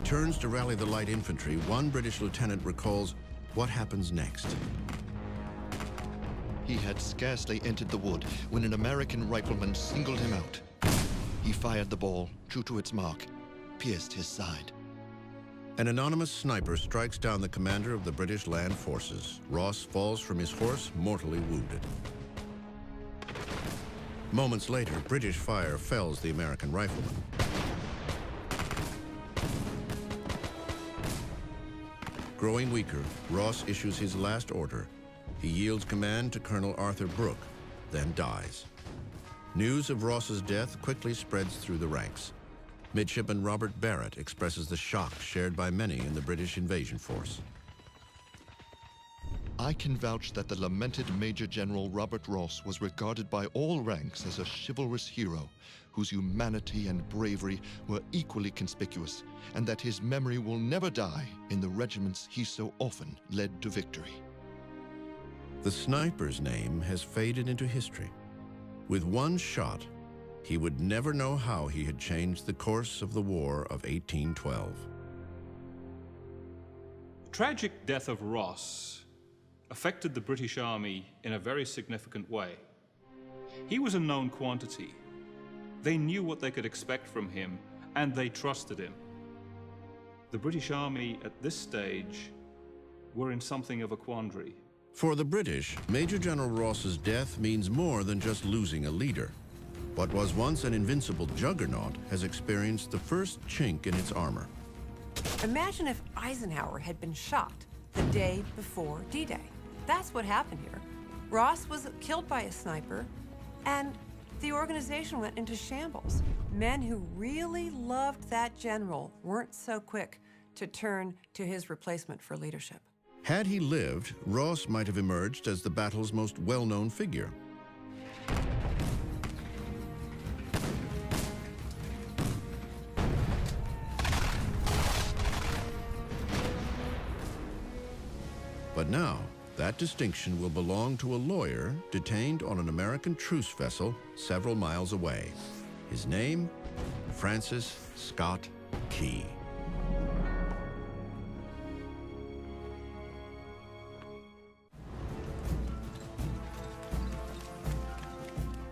turns to rally the light infantry, one British lieutenant recalls what happens next. He had scarcely entered the wood when an American rifleman singled him out. He fired the ball, true to its mark, pierced his side. An anonymous sniper strikes down the commander of the British land forces. Ross falls from his horse, mortally wounded. Moments later, British fire fells the American rifleman. Growing weaker, Ross issues his last order. He yields command to Colonel Arthur Brooke, then dies. News of Ross's death quickly spreads through the ranks. Midshipman Robert Barrett expresses the shock shared by many in the British invasion force. I can vouch that the lamented Major General Robert Ross was regarded by all ranks as a chivalrous hero whose humanity and bravery were equally conspicuous, and that his memory will never die in the regiments he so often led to victory. The sniper's name has faded into history. With one shot, he would never know how he had changed the course of the War of 1812. The tragic death of Ross affected the British Army in a very significant way. He was a known quantity. They knew what they could expect from him, and they trusted him. The British Army at this stage were in something of a quandary. For the British, Major General Ross's death means more than just losing a leader. What was once an invincible juggernaut has experienced the first chink in its armor. Imagine if Eisenhower had been shot the day before D-Day. That's what happened here. Ross was killed by a sniper, and the organization went into shambles. Men who really loved that general weren't so quick to turn to his replacement for leadership. Had he lived, Ross might have emerged as the battle's most well-known figure. But now, that distinction will belong to a lawyer detained on an American truce vessel several miles away. His name, Francis Scott Key.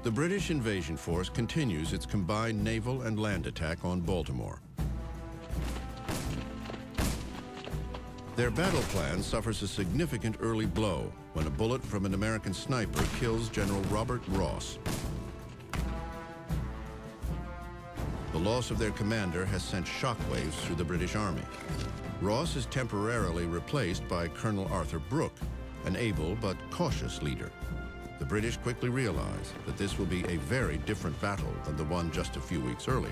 The British invasion force continues its combined naval and land attack on Baltimore. Their battle plan suffers a significant early blow when a bullet from an American sniper kills General Robert Ross. The loss of their commander has sent shockwaves through the British Army. Ross is temporarily replaced by Colonel Arthur Brooke, an able but cautious leader. The British quickly realize that this will be a very different battle than the one just a few weeks earlier.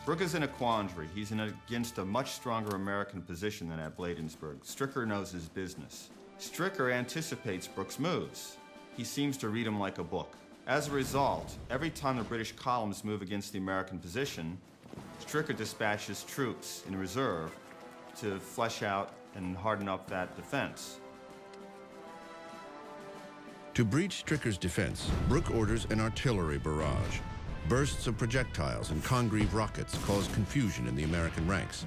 Brooke is in a quandary. He's against a much stronger American position than at Bladensburg. Stricker knows his business. Stricker anticipates Brooke's moves. He seems to read him like a book. As a result, every time the British columns move against the American position, Stricker dispatches troops in reserve to flesh out and harden up that defense. To breach Stricker's defense, Brooke orders an artillery barrage. Bursts of projectiles and Congreve rockets cause confusion in the American ranks.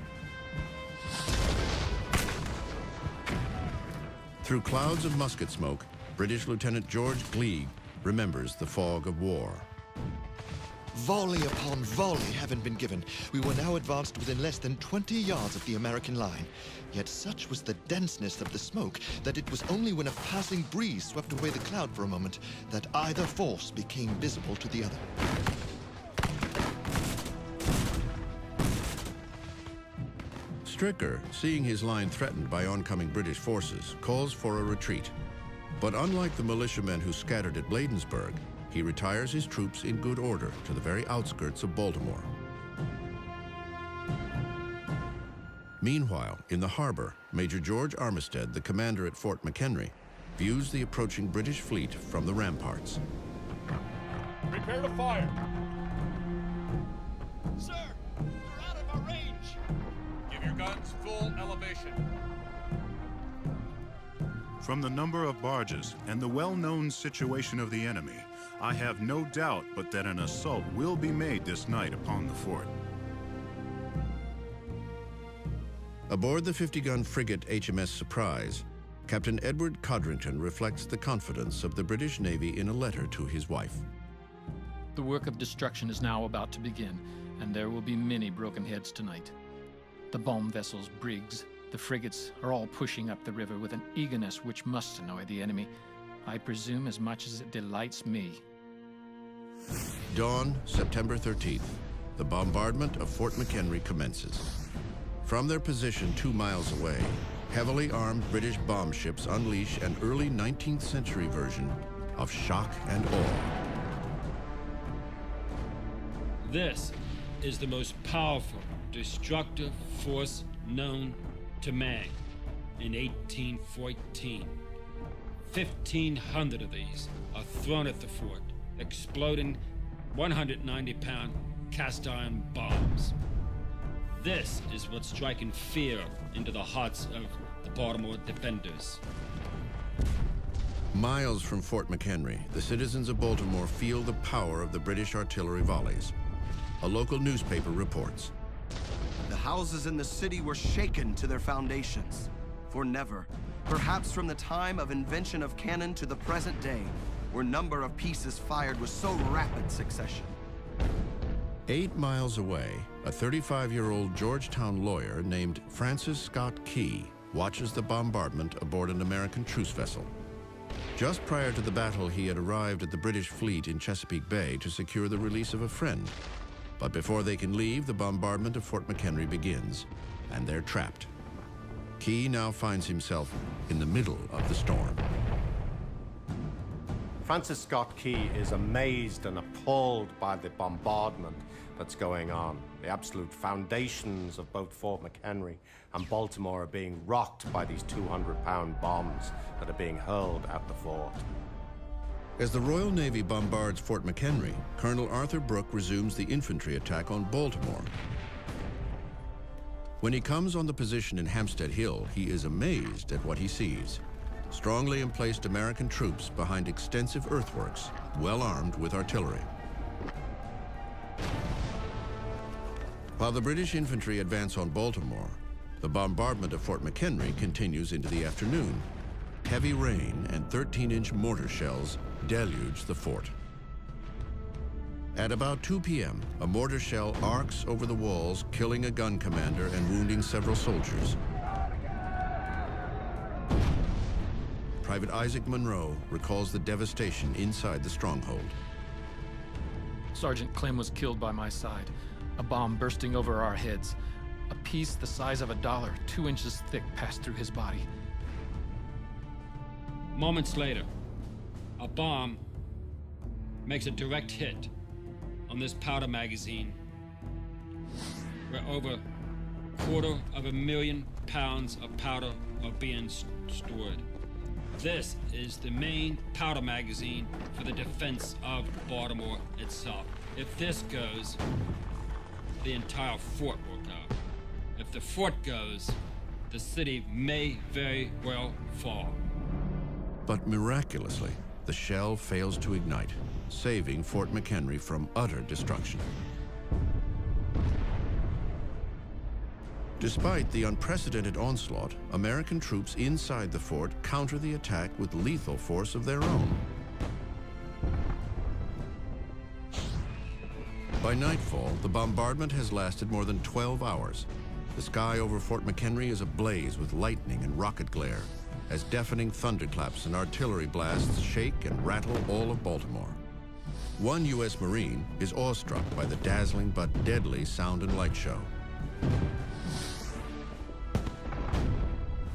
Through clouds of musket smoke, British Lieutenant George Gleig remembers the fog of war. Volley upon volley having been given, we were now advanced within less than 20 yards of the American line. Yet such was the denseness of the smoke that it was only when a passing breeze swept away the cloud for a moment that either force became visible to the other. Stricker, seeing his line threatened by oncoming British forces, calls for a retreat. But unlike the militiamen who scattered at Bladensburg, he retires his troops in good order to the very outskirts of Baltimore. Meanwhile, in the harbor, Major George Armistead, the commander at Fort McHenry, views the approaching British fleet from the ramparts. Prepare to fire! Sir, they're out of our range! Give your guns full elevation. From the number of barges and the well-known situation of the enemy, I have no doubt but that an assault will be made this night upon the fort. Aboard the 50-gun frigate HMS Surprise, Captain Edward Codrington reflects the confidence of the British Navy in a letter to his wife. The work of destruction is now about to begin, and there will be many broken heads tonight. The bomb vessels, brigs, the frigates are all pushing up the river with an eagerness which must annoy the enemy, I presume as much as it delights me. Dawn, September 13th. The bombardment of Fort McHenry commences. From their position 2 miles away, heavily armed British bomb ships unleash an early 19th century version of shock and awe. This is the most powerful, destructive force known to man in 1814. 1,500 of these are thrown at the fort, exploding 190-pound cast-iron bombs. This is what's striking fear into the hearts of the Baltimore defenders. Miles from Fort McHenry, the citizens of Baltimore feel the power of the British artillery volleys. A local newspaper reports. The houses in the city were shaken to their foundations, for never, perhaps from the time of invention of cannon to the present day, were number of pieces fired with so rapid succession. 8 miles away, a 35-year-old Georgetown lawyer named Francis Scott Key watches the bombardment aboard an American truce vessel. Just prior to the battle, he had arrived at the British fleet in Chesapeake Bay to secure the release of a friend. But before they can leave, the bombardment of Fort McHenry begins, and they're trapped. Key now finds himself in the middle of the storm. Francis Scott Key is amazed and appalled by the bombardment that's going on. The absolute foundations of both Fort McHenry and Baltimore are being rocked by these 200-pound bombs that are being hurled at the fort. As the Royal Navy bombards Fort McHenry, Colonel Arthur Brooke resumes the infantry attack on Baltimore. When he comes on the position in Hampstead Hill, he is amazed at what he sees. Strongly emplaced American troops behind extensive earthworks, well armed with artillery. While the British infantry advance on Baltimore, the bombardment of Fort McHenry continues into the afternoon. Heavy rain and 13-inch mortar shells deluge the fort. At about 2 p.m., a mortar shell arcs over the walls, killing a gun commander and wounding several soldiers. Private Isaac Monroe recalls the devastation inside the stronghold. Sergeant Clem was killed by my side, a bomb bursting over our heads. A piece the size of $1, 2 inches thick, passed through his body. Moments later, a bomb makes a direct hit on this powder magazine, where over 250,000 pounds of powder are being stored. This is the main powder magazine for the defense of Baltimore itself. If this goes, the entire fort will go. If the fort goes, the city may very well fall. But miraculously, the shell fails to ignite, saving Fort McHenry from utter destruction. Despite the unprecedented onslaught, American troops inside the fort counter the attack with lethal force of their own. By nightfall, the bombardment has lasted more than 12 hours. The sky over Fort McHenry is ablaze with lightning and rocket glare, as deafening thunderclaps and artillery blasts shake and rattle all of Baltimore. One U.S. Marine is awestruck by the dazzling but deadly sound and light show.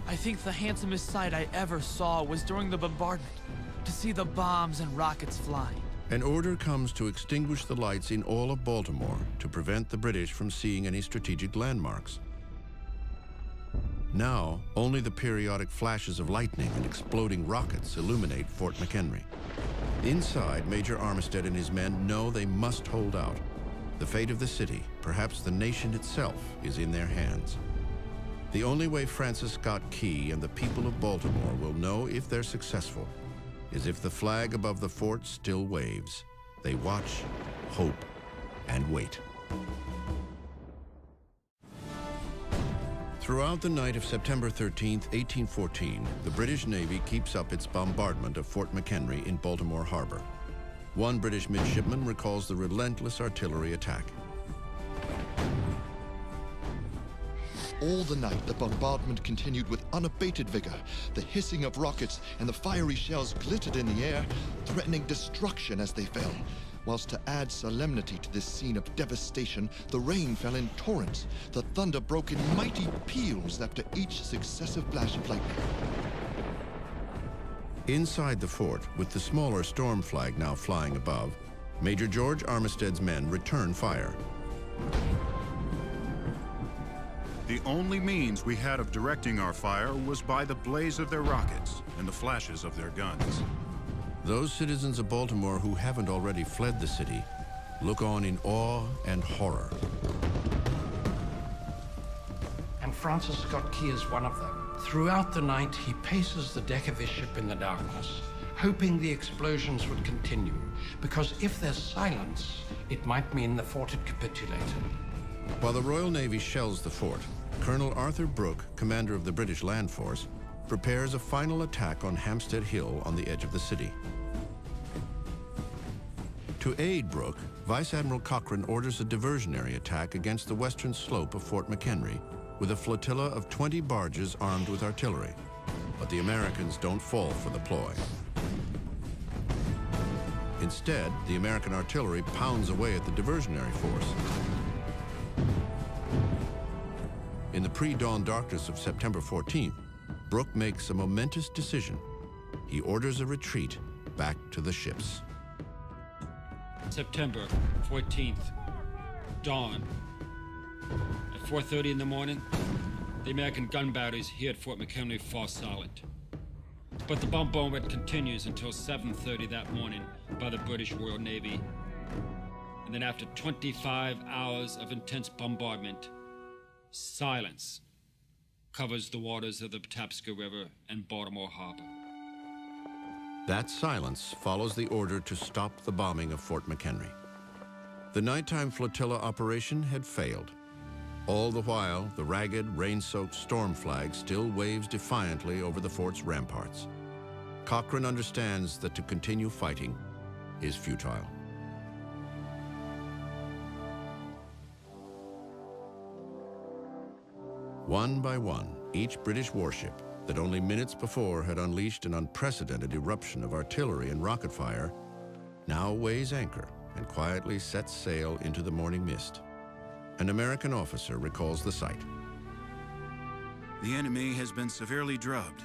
I think the handsomest sight I ever saw was during the bombardment, to see the bombs and rockets flying. An order comes to extinguish the lights in all of Baltimore to prevent the British from seeing any strategic landmarks. Now, only the periodic flashes of lightning and exploding rockets illuminate Fort McHenry. Inside, Major Armistead and his men know they must hold out. The fate of the city, perhaps the nation itself, is in their hands. The only way Francis Scott Key and the people of Baltimore will know if they're successful is if the flag above the fort still waves. They watch, hope, and wait. Throughout the night of September 13, 1814, the British Navy keeps up its bombardment of Fort McHenry in Baltimore Harbor. One British midshipman recalls the relentless artillery attack. All the night, the bombardment continued with unabated vigor. The hissing of rockets and the fiery shells glittered in the air, threatening destruction as they fell. Whilst to add solemnity to this scene of devastation, the rain fell in torrents. The thunder broke in mighty peals after each successive flash of lightning. Inside the fort, with the smaller storm flag now flying above, Major George Armistead's men return fire. The only means we had of directing our fire was by the blaze of their rockets and the flashes of their guns. Those citizens of Baltimore who haven't already fled the city look on in awe and horror. And Francis Scott Key is one of them. Throughout the night, he paces the deck of his ship in the darkness, hoping the explosions would continue, because if there's silence, it might mean the fort had capitulated. While the Royal Navy shells the fort, Colonel Arthur Brooke, commander of the British Land Force, prepares a final attack on Hampstead Hill on the edge of the city. To aid Brooke, Vice Admiral Cochrane orders a diversionary attack against the western slope of Fort McHenry with a flotilla of 20 barges armed with artillery. But the Americans don't fall for the ploy. Instead, the American artillery pounds away at the diversionary force. In the pre-dawn darkness of September 14th, Brooke makes a momentous decision. He orders a retreat back to the ships. September 14th, dawn. At 4:30 in the morning, the American gun batteries here at Fort McHenry fall silent. But the bombardment continues until 7:30 that morning by the British Royal Navy. And then after 25 hours of intense bombardment, silence covers the waters of the Patapsco River and Baltimore Harbor. That silence follows the order to stop the bombing of Fort McHenry. The nighttime flotilla operation had failed. All the while, the ragged, rain-soaked storm flag still waves defiantly over the fort's ramparts. Cochrane understands that to continue fighting is futile. One by one, each British warship that only minutes before had unleashed an unprecedented eruption of artillery and rocket fire now weighs anchor and quietly sets sail into the morning mist. An American officer recalls the sight. The enemy has been severely drubbed,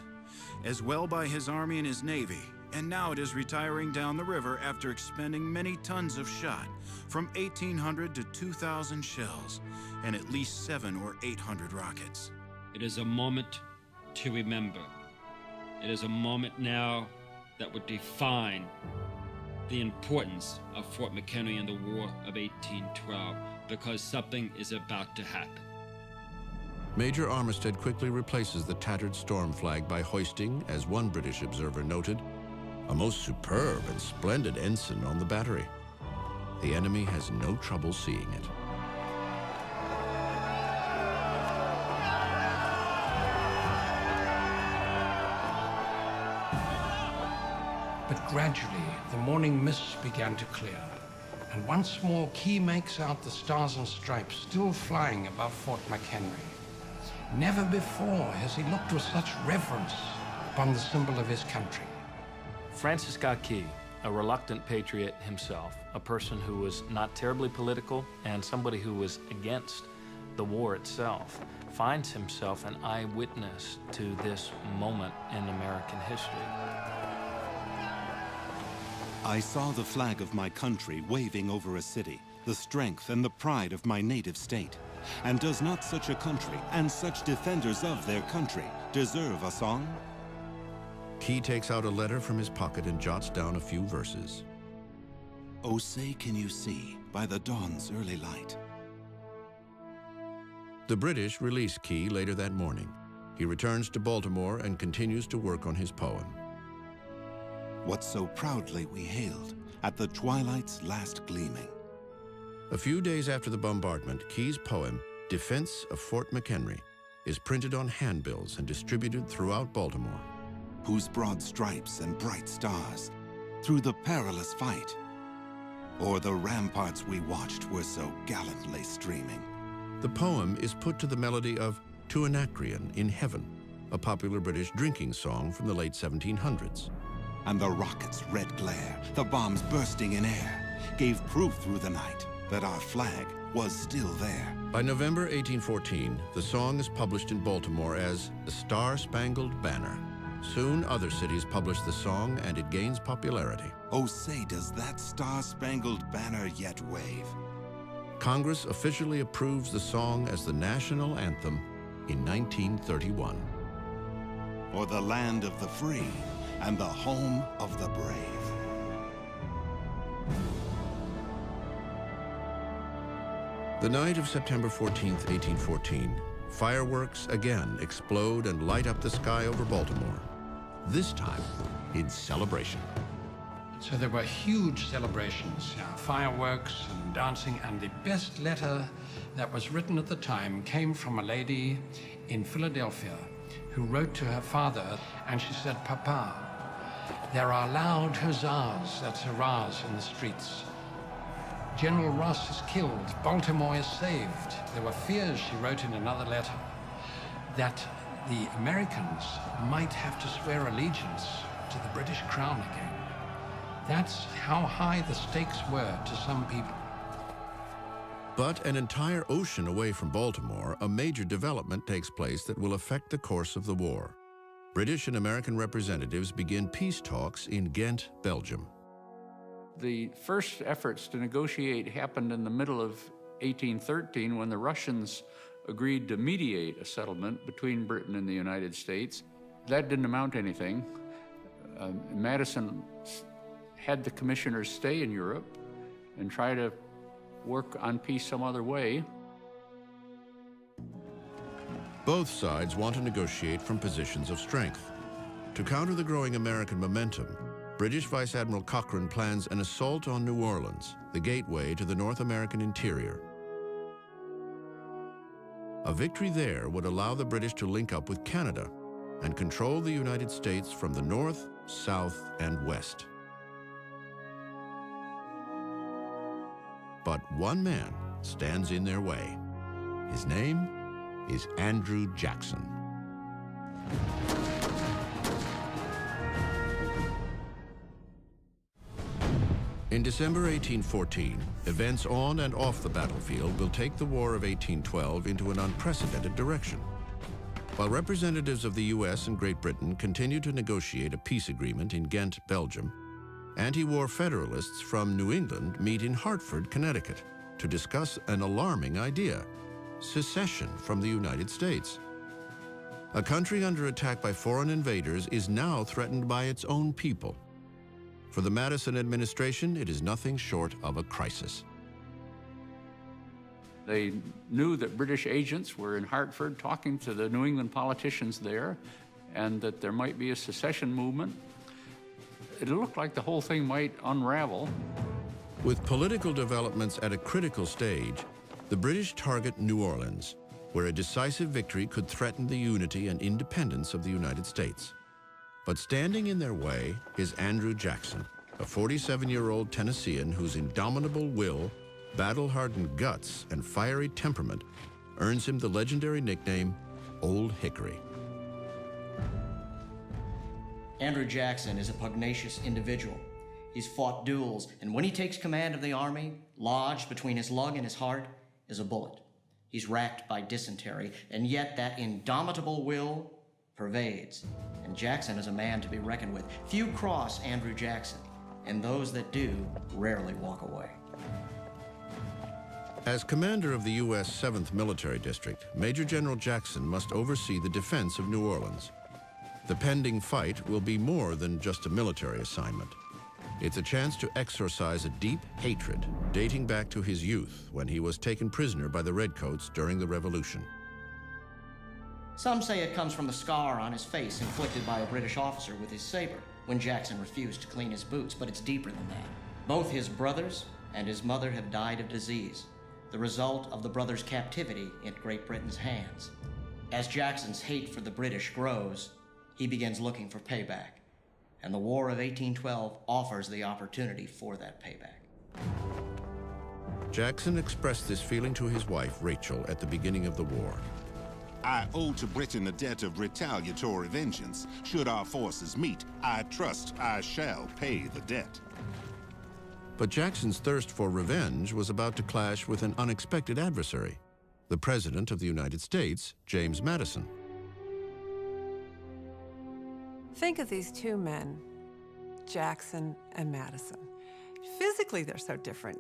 as well by his army and his navy, and now it is retiring down the river after expending many tons of shot, from 1,800 to 2,000 shells, and at least 700 or 800 rockets. It is a moment to remember. It is a moment now that would define the importance of Fort McHenry in the War of 1812, because something is about to happen. Major Armistead quickly replaces the tattered storm flag by hoisting, as one British observer noted, a most superb and splendid ensign on the battery. The enemy has no trouble seeing it. But gradually, the morning mists began to clear, and once more Key makes out the stars and stripes still flying above Fort McHenry. Never before has he looked with such reverence upon the symbol of his country. Francis Scott Key, a reluctant patriot himself, a person who was not terribly political and somebody who was against the war itself, finds himself an eyewitness to this moment in American history. I saw the flag of my country waving over a city, the strength and the pride of my native state. And does not such a country and such defenders of their country deserve a song? Key takes out a letter from his pocket and jots down a few verses. Oh, say can you see by the dawn's early light. The British release Key later that morning. He returns to Baltimore and continues to work on his poem. what so proudly we hailed at the twilight's last gleaming. A few days after the bombardment, Key's poem, Defense of Fort McHenry, is printed on handbills and distributed throughout Baltimore. Whose broad stripes and bright stars, through the perilous fight, o'er the ramparts we watched were so gallantly streaming. The poem is put to the melody of To Anacreon in Heaven, a popular British drinking song from the late 1700s. And the rocket's red glare, the bombs bursting in air, gave proof through the night that our flag was still there. By November 1814, the song is published in Baltimore as the Star-Spangled Banner. Soon, other cities publish the song, and it gains popularity. Oh, say, does that star-spangled banner yet wave? Congress officially approves the song as the national anthem in 1931. For the land of the free and the home of the brave. The night of September 14th, 1814, fireworks again explode and light up the sky over Baltimore, this time in celebration. So there were huge celebrations, fireworks and dancing, and the best letter that was written at the time came from a lady in Philadelphia who wrote to her father, and she said, "Papa, there are loud huzzas, that's hurrahs, in the streets. General Ross is killed, Baltimore is saved." There were fears, she wrote in another letter, that the Americans might have to swear allegiance to the British crown again. That's how high the stakes were to some people. But an entire ocean away from Baltimore, a major development takes place that will affect the course of the war. British and American representatives begin peace talks in Ghent, Belgium. The first efforts to negotiate happened in the middle of 1813 when the Russians agreed to mediate a settlement between Britain and the United States. That didn't amount to anything. Madison had the commissioners stay in Europe and try to work on peace some other way. Both sides want to negotiate from positions of strength. To counter the growing American momentum, British Vice Admiral Cochrane plans an assault on New Orleans, the gateway to the North American interior. A victory there would allow the British to link up with Canada and control the United States from the north, south, and west. But one man stands in their way. His name is Andrew Jackson. In December 1814, events on and off the battlefield will take the War of 1812 into an unprecedented direction. While representatives of the U.S. and Great Britain continue to negotiate a peace agreement in Ghent, Belgium, anti-war Federalists from New England meet in Hartford, Connecticut, to discuss an alarming idea: secession from the United States. A country under attack by foreign invaders is now threatened by its own people. For the Madison administration, it is nothing short of a crisis. They knew that British agents were in Hartford talking to the New England politicians there, and that there might be a secession movement. It looked like the whole thing might unravel. With political developments at a critical stage, the British target New Orleans, where a decisive victory could threaten the unity and independence of the United States. But standing in their way is Andrew Jackson, a 47-year-old Tennessean whose indomitable will, battle-hardened guts, and fiery temperament earns him the legendary nickname Old Hickory. Andrew Jackson is a pugnacious individual. He's fought duels, and when he takes command of the army, lodged between his lung and his heart is a bullet. He's racked by dysentery, and yet that indomitable will pervades. And Jackson is a man to be reckoned with. Few cross Andrew Jackson, and those that do rarely walk away. As commander of the U.S. 7th Military District, Major General Jackson must oversee the defense of New Orleans. The pending fight will be more than just a military assignment. It's a chance to exorcise a deep hatred dating back to his youth when he was taken prisoner by the Redcoats during the Revolution. Some say it comes from the scar on his face inflicted by a British officer with his saber. when Jackson refused to clean his boots, but it's deeper than that. Both his brothers and his mother have died of disease, the result of the brothers' captivity in Great Britain's hands. As Jackson's hate for the British grows, he begins looking for payback, and the War of 1812 offers the opportunity for that payback. Jackson expressed this feeling to his wife, Rachel, at the beginning of the war. I owe to Britain a debt of retaliatory vengeance. Should our forces meet, I trust I shall pay the debt. But Jackson's thirst for revenge was about to clash with an unexpected adversary, the President of the United States, James Madison. Think of these two men, Jackson and Madison. Physically, they're so different.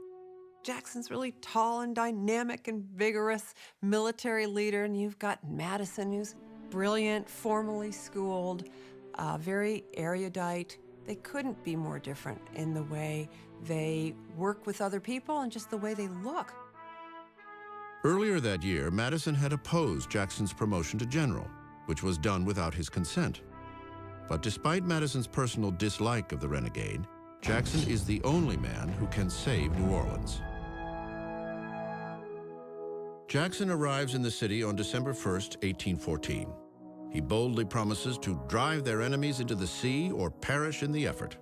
Jackson's really tall and dynamic and vigorous military leader, and you've got Madison, who's brilliant, formally schooled, very erudite. They couldn't be more different in the way they work with other people and just the way they look. Earlier that year, Madison had opposed Jackson's promotion to general, which was done without his consent. But despite Madison's personal dislike of the renegade, Jackson is the only man who can save New Orleans. Jackson arrives in the city on December 1st, 1814. He boldly promises to drive their enemies into the sea or perish in the effort.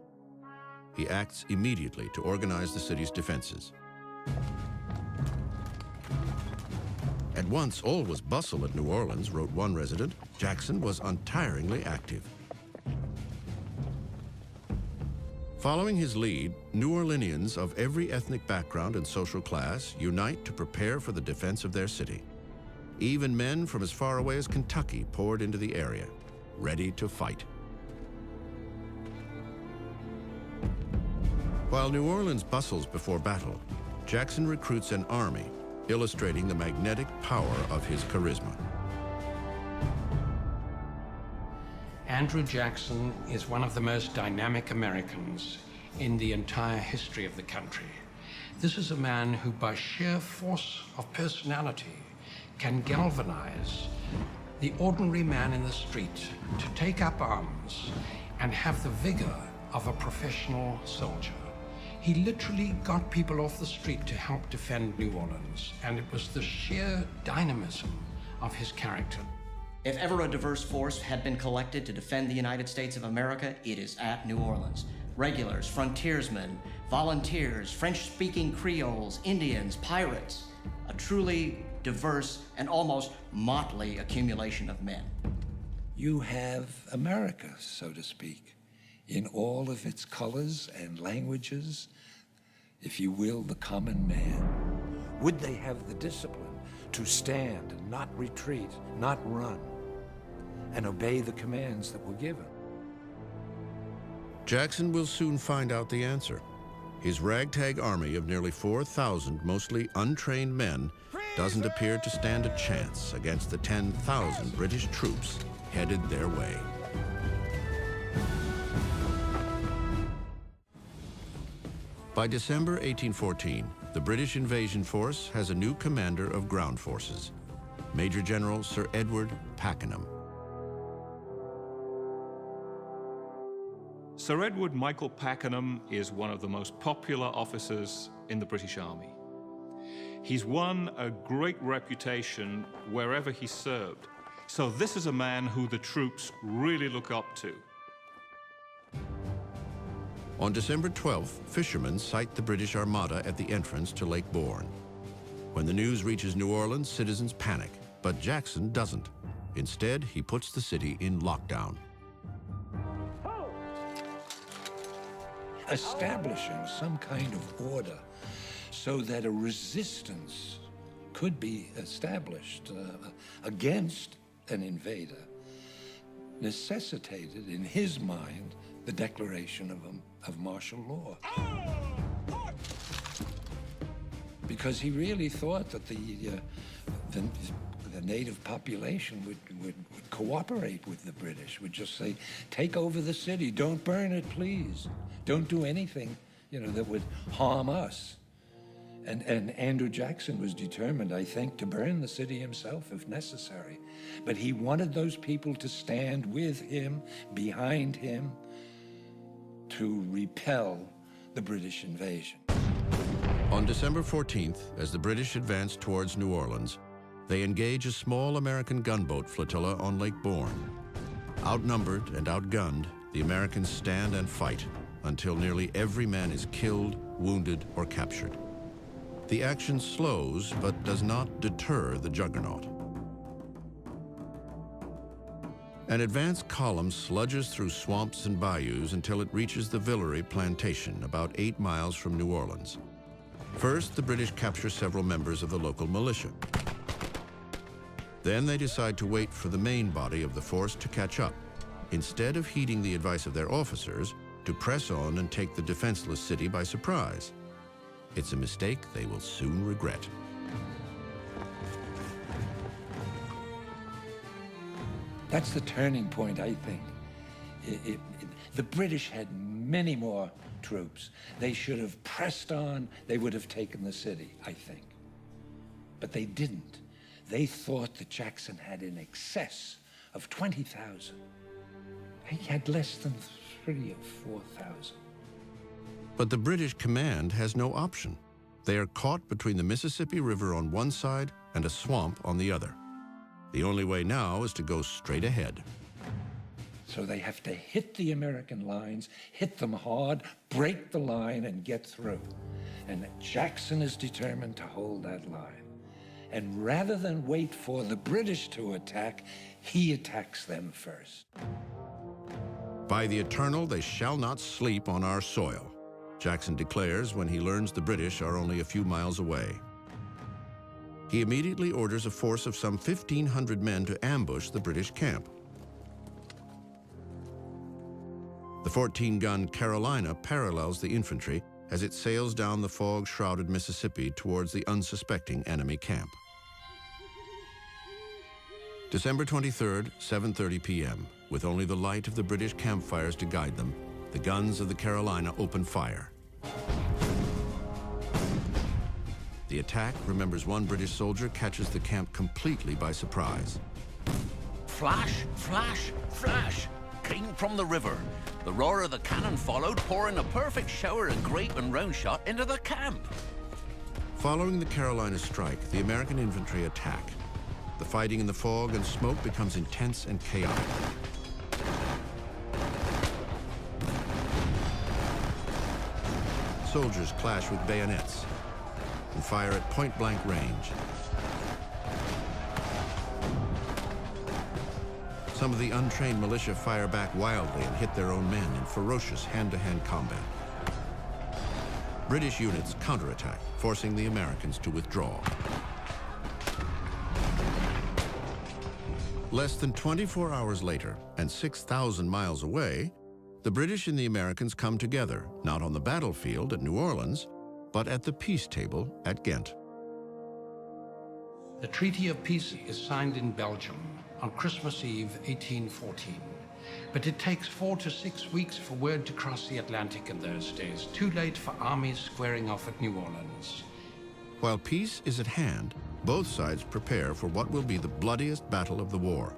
He acts immediately to organize the city's defenses. At once, all was bustle at New Orleans, wrote one resident. Jackson was untiringly active. Following his lead, New Orleanians of every ethnic background and social class unite to prepare for the defense of their city. Even men from as far away as Kentucky poured into the area, ready to fight. While New Orleans bustles before battle, Jackson recruits an army, illustrating the magnetic power of his charisma. Andrew Jackson is one of the most dynamic Americans in the entire history of the country. This is a man who, by sheer force of personality, can galvanize the ordinary man in the street to take up arms and have the vigor of a professional soldier. He literally got people off the street to help defend New Orleans, and it was the sheer dynamism of his character. If ever a diverse force had been collected to defend the United States of America, it is at New Orleans. Regulars, frontiersmen, volunteers, French-speaking Creoles, Indians, pirates. A truly diverse and almost motley accumulation of men. You have America, so to speak, in all of its colors and languages, if you will, the common man. Would they have the discipline to stand and not retreat, not run, and obey the commands that were given? Jackson will soon find out the answer. His ragtag army of nearly 4,000 mostly untrained men doesn't appear to stand a chance against the 10,000 British troops headed their way. By December 1814, the British invasion force has a new commander of ground forces, Major General Sir Edward Pakenham. Sir Edward Michael Pakenham is one of the most popular officers in the British Army. He's won a great reputation wherever he served. So this is a man who the troops really look up to. On December 12th, fishermen sight the British Armada at the entrance to Lake Bourne. When the news reaches New Orleans, citizens panic, but Jackson doesn't. Instead, he puts the city in lockdown. Establishing some kind of order so that a resistance could be established against an invader necessitated, in his mind, the declaration of martial law. Because he really thought that the native population would cooperate with the British, would just say, take over the city, don't burn it, please. Don't do anything, that would harm us. And Andrew Jackson was determined, I think, to burn the city himself if necessary. But he wanted those people to stand with him, behind him, to repel the British invasion. On December 14th, as the British advanced towards New Orleans, they engage a small American gunboat flotilla on Lake Borgne. Outnumbered and outgunned, the Americans stand and fight until nearly every man is killed, wounded, or captured. The action slows, but does not deter the juggernaut. An advance column sludges through swamps and bayous until it reaches the Villeray plantation, about 8 miles from New Orleans. First, the British capture several members of the local militia. Then they decide to wait for the main body of the force to catch up, instead of heeding the advice of their officers to press on and take the defenseless city by surprise. It's a mistake they will soon regret. That's the turning point, I think. The British had many more troops. They should have pressed on. They would have taken the city, I think. But they didn't. They thought that Jackson had in excess of 20,000. He had less than 3,000 or 4,000. But the British command has no option. They are caught between the Mississippi River on one side and a swamp on the other. The only way now is to go straight ahead. So they have to hit the American lines, hit them hard, break the line, and get through. And Jackson is determined to hold that line. And rather than wait for the British to attack, he attacks them first. By the eternal, they shall not sleep on our soil, Jackson declares when he learns the British are only a few miles away. He immediately orders a force of some 1,500 men to ambush the British camp. The 14-gun Carolina parallels the infantry as it sails down the fog-shrouded Mississippi towards the unsuspecting enemy camp. December 23rd, 7:30 p.m. With only the light of the British campfires to guide them, the guns of the Carolina open fire. The attack, remembers one British soldier, catches the camp completely by surprise. Flash, flash, flash came from the river. The roar of the cannon followed, pouring a perfect shower of grape and round shot into the camp. Following the Carolina strike, the American infantry attack. The fighting in the fog and smoke becomes intense and chaotic. Soldiers clash with bayonets and fire at point-blank range. Some of the untrained militia fire back wildly and hit their own men in ferocious hand-to-hand combat. British units counterattack, forcing the Americans to withdraw. Less than 24 hours later, and 6,000 miles away, the British and the Americans come together, not on the battlefield at New Orleans, but at the peace table at Ghent. The Treaty of Peace is signed in Belgium on Christmas Eve, 1814. But it takes 4 to 6 weeks for word to cross the Atlantic in those days, too late for armies squaring off at New Orleans. While peace is at hand, both sides prepare for what will be the bloodiest battle of the war.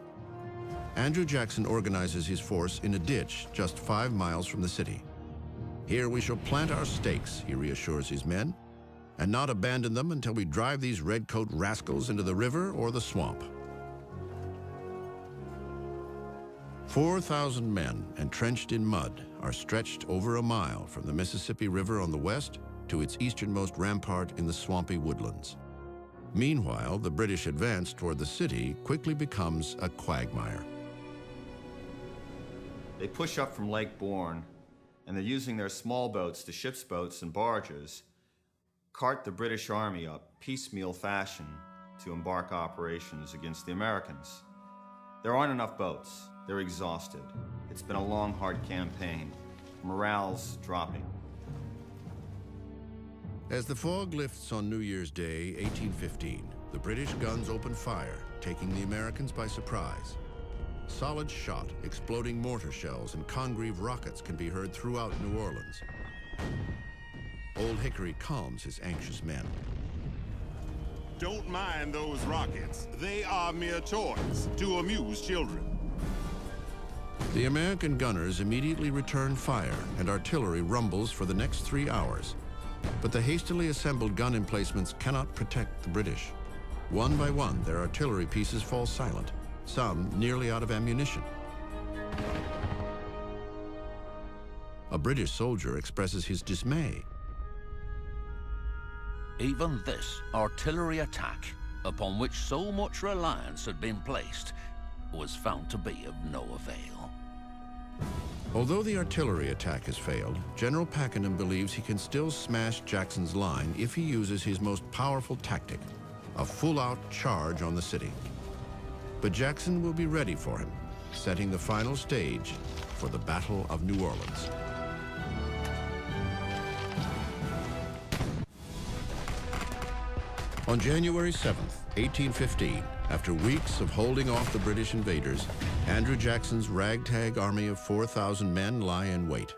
Andrew Jackson organizes his force in a ditch just 5 miles from the city. Here we shall plant our stakes, he reassures his men, and not abandon them until we drive these redcoat rascals into the river or the swamp. 4,000 men, entrenched in mud, are stretched over a mile from the Mississippi River on the west to its easternmost rampart in the swampy woodlands. Meanwhile, the British advance toward the city quickly becomes a quagmire. They push up from Lake Borgne, and they're using their small boats, the ship's boats and barges, cart the British Army up piecemeal fashion to embark operations against the Americans. There aren't enough boats. They're exhausted. It's been a long, hard campaign. Morale's dropping. As the fog lifts on New Year's Day, 1815, the British guns open fire, taking the Americans by surprise. Solid shot, exploding mortar shells, and Congreve rockets can be heard throughout New Orleans. Old Hickory calms his anxious men. Don't mind those rockets. They are mere toys to amuse children. The American gunners immediately return fire, and artillery rumbles for the next 3 hours. But the hastily assembled gun emplacements cannot protect the British. One by one, their artillery pieces fall silent, some nearly out of ammunition. A British soldier expresses his dismay. Even this artillery attack, upon which so much reliance had been placed, was found to be of no avail. Although the artillery attack has failed, General Pakenham believes he can still smash Jackson's line if he uses his most powerful tactic, a full-out charge on the city. But Jackson will be ready for him, setting the final stage for the Battle of New Orleans. On January 7th, 1815, after weeks of holding off the British invaders, Andrew Jackson's ragtag army of 4,000 men lie in wait.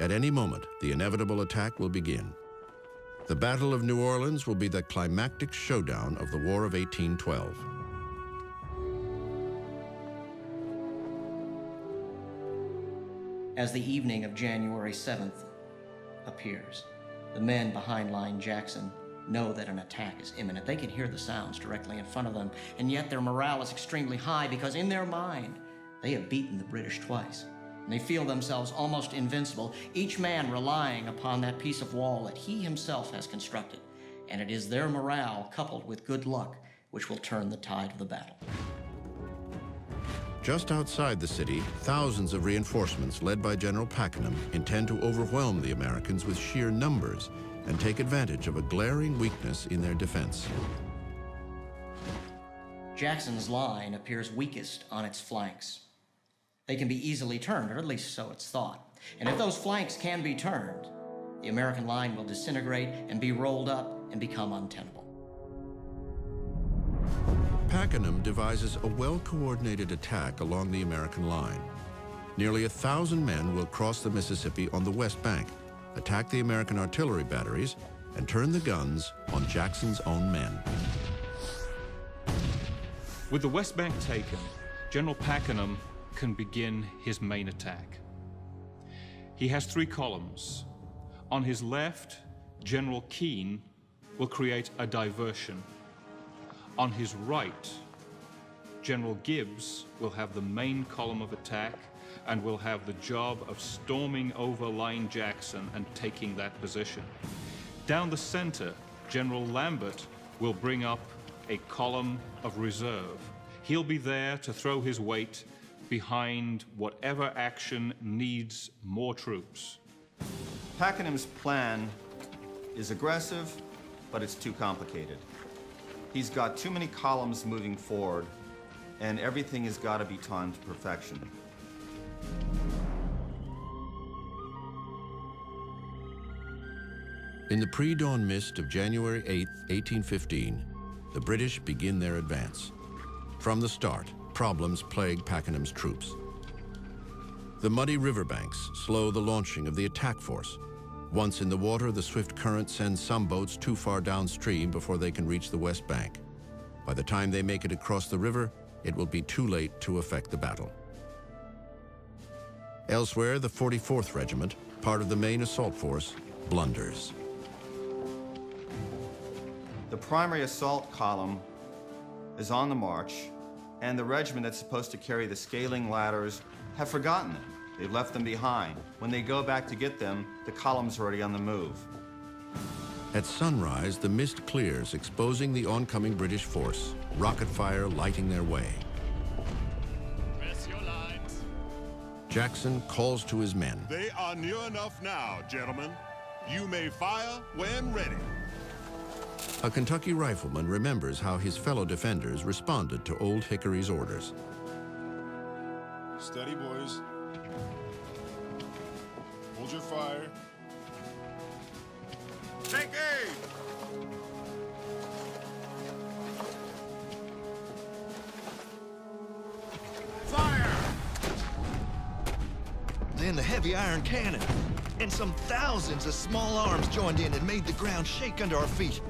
At any moment, the inevitable attack will begin. The Battle of New Orleans will be the climactic showdown of the War of 1812. As the evening of January 7th appears, the men behind Line Jackson know that an attack is imminent. They can hear the sounds directly in front of them, and yet their morale is extremely high because in their mind, they have beaten the British twice. And they feel themselves almost invincible, each man relying upon that piece of wall that he himself has constructed. And it is their morale, coupled with good luck, which will turn the tide of the battle. Just outside the city, thousands of reinforcements led by General Pakenham intend to overwhelm the Americans with sheer numbers and take advantage of a glaring weakness in their defense. Jackson's line appears weakest on its flanks. They can be easily turned, or at least so it's thought. And if those flanks can be turned, the American line will disintegrate and be rolled up and become untenable. Pakenham devises a well-coordinated attack along the American line. Nearly 1,000 men will cross the Mississippi on the west bank, attack the American artillery batteries, and turn the guns on Jackson's own men. With the West Bank taken, General Pakenham can begin his main attack. He has 3 columns. On his left, General Keane will create a diversion. On his right, General Gibbs will have the main column of attack and will have the job of storming over Line Jackson and taking that position. Down the center, General Lambert will bring up a column of reserve. He'll be there to throw his weight behind whatever action needs more troops. Pakenham's plan is aggressive, but it's too complicated. He's got too many columns moving forward, and everything has got to be timed to perfection. In the pre-dawn mist of January 8, 1815, the British begin their advance. From the start, problems plague Pakenham's troops. The muddy riverbanks slow the launching of the attack force. Once in the water, the swift current sends some boats too far downstream before they can reach the west bank. By the time they make it across the river, it will be too late to effect the battle. Elsewhere, the 44th Regiment, part of the main assault force, blunders. The primary assault column is on the march, and the regiment that's supposed to carry the scaling ladders have forgotten them. They've left them behind. When they go back to get them, the column's already on the move. At sunrise, the mist clears, exposing the oncoming British force, rocket fire lighting their way. Press your lines. Jackson calls to his men. They are near enough now, gentlemen. You may fire when ready. A Kentucky rifleman remembers how his fellow defenders responded to Old Hickory's orders. Steady, boys. Hold your fire. Take aim! Fire! Then the heavy iron cannon, and some thousands of small arms joined in and made the ground shake under our feet.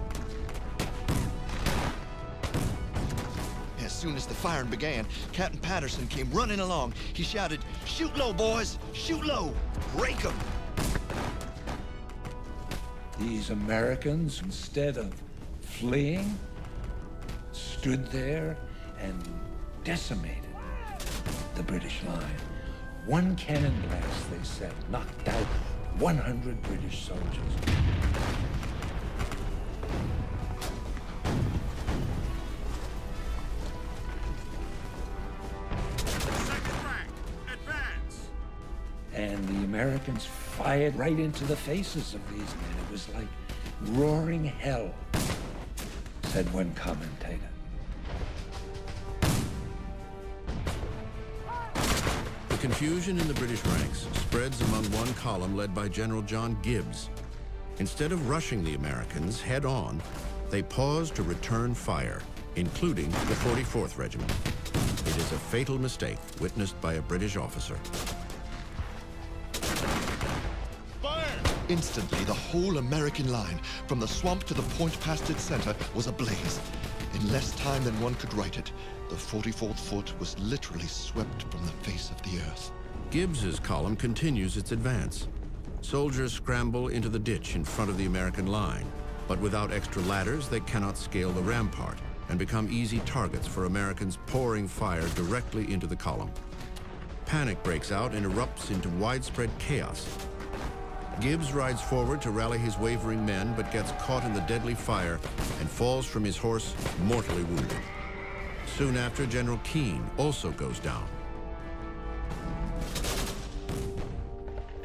As soon as the firing began, Captain Patterson came running along. He shouted, "Shoot low, boys! Shoot low! Break 'em!" These Americans, instead of fleeing, stood there and decimated the British line. One cannon blast, they said, knocked out 100 British soldiers. And the Americans fired right into the faces of these men. It was like roaring hell, said one commentator. The confusion in the British ranks spreads among one column led by General John Gibbs. Instead of rushing the Americans head-on, they pause to return fire, including the 44th Regiment. It is a fatal mistake witnessed by a British officer. Instantly, the whole American line, from the swamp to the point past its center, was ablaze. In less time than one could write it, the 44th Foot was literally swept from the face of the earth. Gibbs's column continues its advance. Soldiers scramble into the ditch in front of the American line, but without extra ladders, they cannot scale the rampart and become easy targets for Americans pouring fire directly into the column. Panic breaks out and erupts into widespread chaos. Gibbs rides forward to rally his wavering men, but gets caught in the deadly fire and falls from his horse, mortally wounded. Soon after, General Keane also goes down.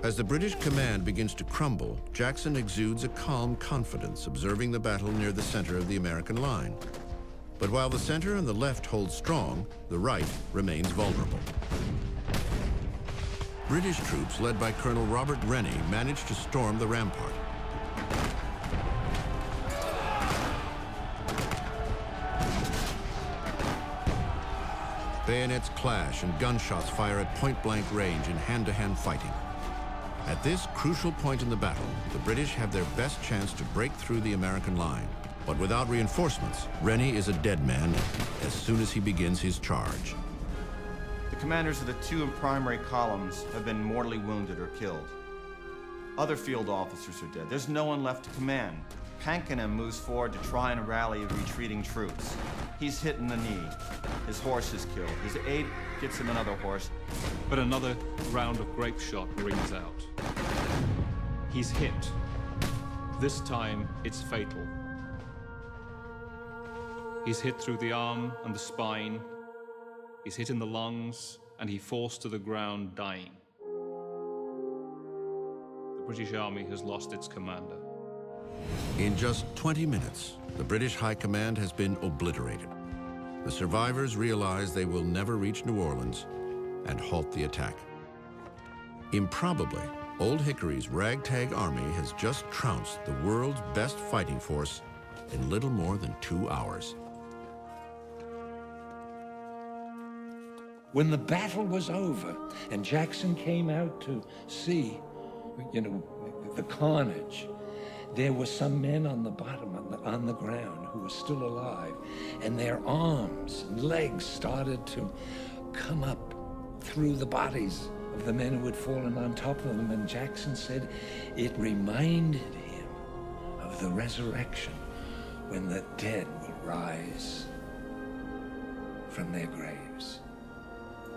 As the British command begins to crumble, Jackson exudes a calm confidence, observing the battle near the center of the American line. But while the center and the left hold strong, the right remains vulnerable. British troops, led by Colonel Robert Rennie, managed to storm the rampart. Bayonets clash and gunshots fire at point-blank range in hand-to-hand fighting. At this crucial point in the battle, the British have their best chance to break through the American line. But without reinforcements, Rennie is a dead man as soon as he begins his charge. The commanders of the two primary columns have been mortally wounded or killed. Other field officers are dead. There's no one left to command. Pakenham moves forward to try and rally retreating troops. He's hit in the knee. His horse is killed. His aide gets him another horse. But another round of grape shot rings out. He's hit. This time, it's fatal. He's hit through the arm and the spine. He's hit in the lungs, and he falls to the ground, dying. The British Army has lost its commander. In just 20 minutes, the British High Command has been obliterated. The survivors realize they will never reach New Orleans and halt the attack. Improbably, Old Hickory's ragtag army has just trounced the world's best fighting force in little more than 2 hours. When the battle was over and Jackson came out to see, the carnage, there were some men on the bottom, on the ground, who were still alive, and their arms and legs started to come up through the bodies of the men who had fallen on top of them. And Jackson said it reminded him of the resurrection, when the dead will rise from their graves.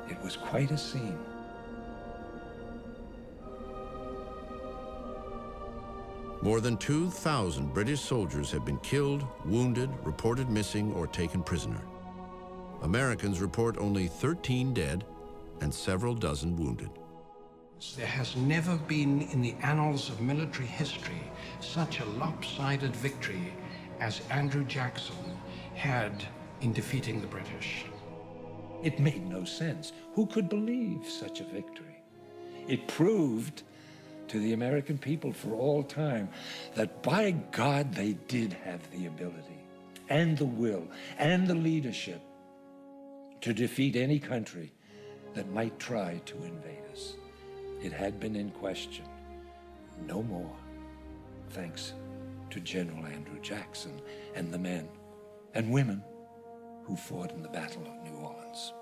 It was quite a scene. More than 2,000 British soldiers have been killed, wounded, reported missing, or taken prisoner. Americans report only 13 dead and several dozen wounded. There has never been in the annals of military history such a lopsided victory as Andrew Jackson had in defeating the British. It made no sense. Who could believe such a victory? It proved to the American people for all time that, by God, they did have the ability and the will and the leadership to defeat any country that might try to invade us. It had been in question. No more, thanks to General Andrew Jackson and the men and women who fought in the Battle of New Orleans.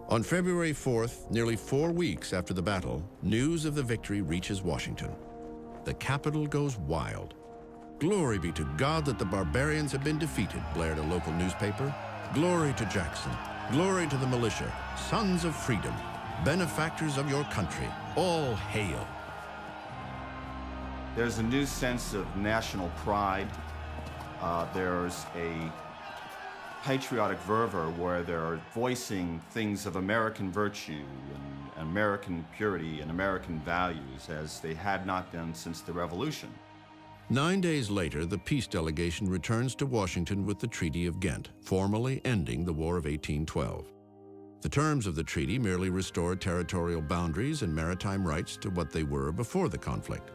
On February 4th, nearly 4 weeks after the battle, news of the victory reaches Washington. The Capitol goes wild. "Glory be to God that the barbarians have been defeated," blared a local newspaper. "Glory to Jackson. Glory to the militia, sons of freedom, benefactors of your country. All hail." There's a new sense of national pride. There's a patriotic fervor where they're voicing things of American virtue and American purity and American values as they had not done since the Revolution. 9 days later, the peace delegation returns to Washington with the Treaty of Ghent, formally ending the War of 1812. The terms of the treaty merely restored territorial boundaries and maritime rights to what they were before the conflict.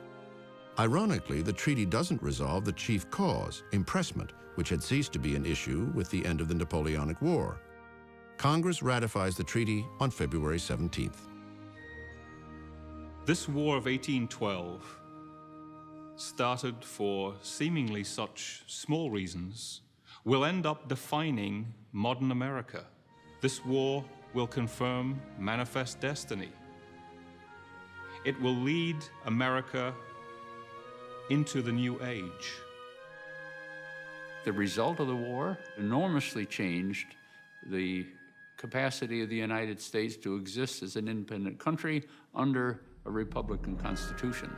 Ironically, the treaty doesn't resolve the chief cause, impressment, which had ceased to be an issue with the end of the Napoleonic War. Congress ratifies the treaty on February 17th. This War of 1812 started for seemingly such small reasons will end up defining modern America. This war will confirm manifest destiny. It will lead America into the new age. The result of the war enormously changed the capacity of the United States to exist as an independent country under a Republican Constitution.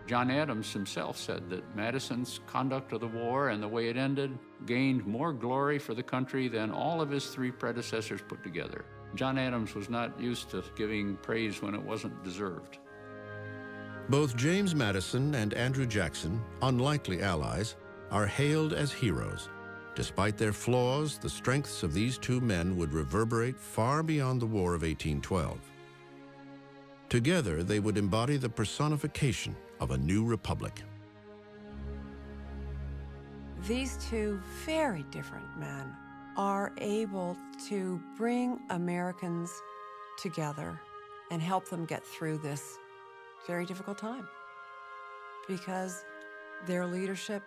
John Adams himself said that Madison's conduct of the war and the way it ended gained more glory for the country than all of his 3 predecessors put together. John Adams was not used to giving praise when it wasn't deserved. Both James Madison and Andrew Jackson, unlikely allies, are hailed as heroes. Despite their flaws, the strengths of these 2 men would reverberate far beyond the War of 1812. Together, they would embody the personification of a new republic. These 2 very different men are able to bring Americans together and help them get through this very difficult time, because their leadership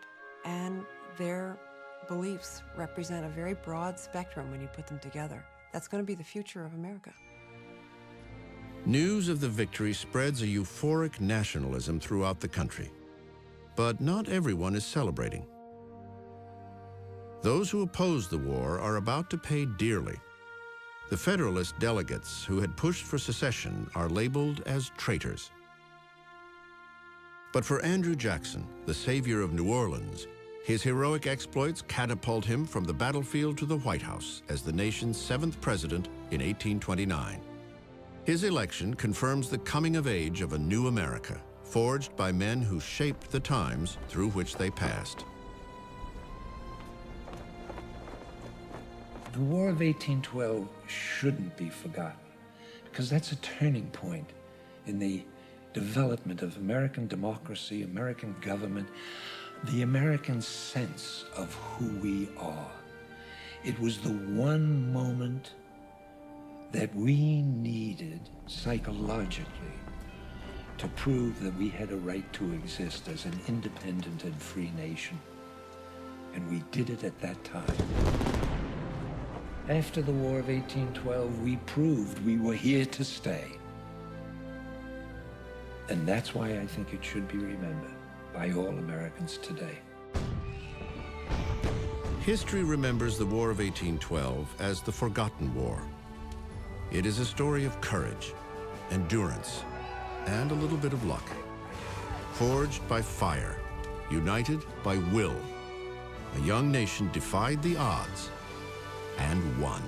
and their beliefs represent a very broad spectrum when you put them together. That's going to be the future of America. News of the victory spreads a euphoric nationalism throughout the country. But not everyone is celebrating. Those who oppose the war are about to pay dearly. The Federalist delegates who had pushed for secession are labeled as traitors. But for Andrew Jackson, the savior of New Orleans, his heroic exploits catapult him from the battlefield to the White House as the nation's 7th president in 1829. His election confirms the coming of age of a new America, forged by men who shaped the times through which they passed. The War of 1812 shouldn't be forgotten, because that's a turning point in the development of American democracy, American government, the American sense of who we are. It was the one moment that we needed psychologically to prove that we had a right to exist as an independent and free nation. And we did it at that time. After the War of 1812, we proved we were here to stay. And that's why I think it should be remembered by all Americans today. History remembers the War of 1812 as the Forgotten War. It is a story of courage, endurance, and a little bit of luck. Forged by fire, united by will, a young nation defied the odds and won.